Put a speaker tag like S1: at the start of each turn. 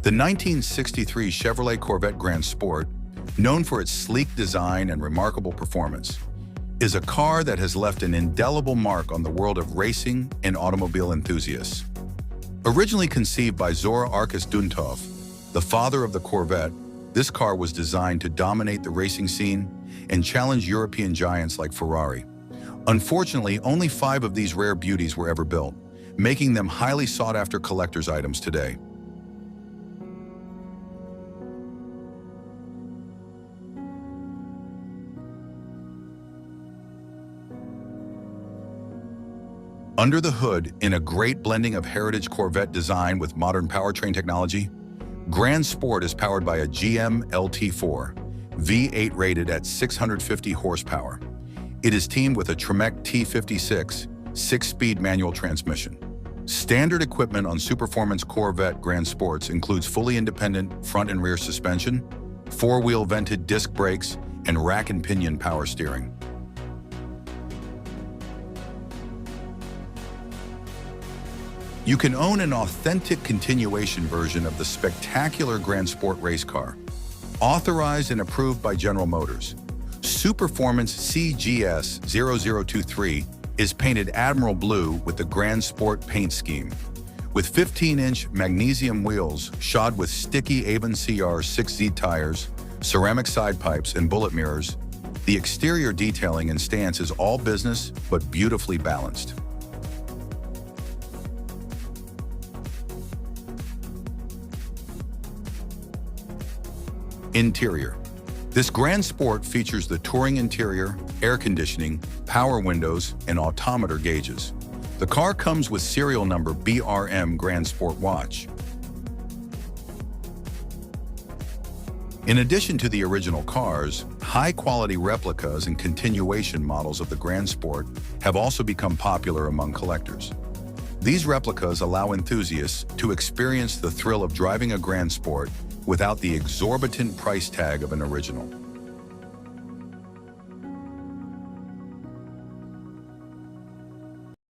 S1: The 1963 Chevrolet Corvette Grand Sport, known for its sleek design and remarkable performance, is a car that has left an indelible mark on the world of racing and automobile enthusiasts. Originally conceived by Zora Arkus-Duntov, the father of the Corvette, this car was designed to dominate the racing scene and challenge European giants like Ferrari. Unfortunately, only 5 of these rare beauties were ever built, making them highly sought-after collector's items today. Under the hood, in a great blending of heritage Corvette design with modern powertrain technology, Grand Sport is powered by a GM LT4, V8 rated at 650 horsepower. It is teamed with a Tremec T56, 6-speed manual transmission. Standard equipment on Superformance Corvette Grand Sports includes fully independent front and rear suspension, 4-wheel vented disc brakes, and rack and pinion power steering. You can own an authentic continuation version of the spectacular Grand Sport race car. Authorized and approved by General Motors, Superformance CGS 0023 is painted Admiral Blue with the Grand Sport paint scheme. With 15-inch magnesium wheels shod with sticky Avon CR 6Z tires, ceramic side pipes, and bullet mirrors, the exterior detailing and stance is all business but beautifully balanced. Interior. This Grand Sport features the touring interior, air conditioning, power windows, and autometer gauges. The car comes with serial number BRM Grand Sport watch. In addition to the original cars, high-quality replicas and continuation models of the Grand Sport have also become popular among collectors. These replicas allow enthusiasts to experience the thrill of driving a Grand Sport without the exorbitant price tag of an original.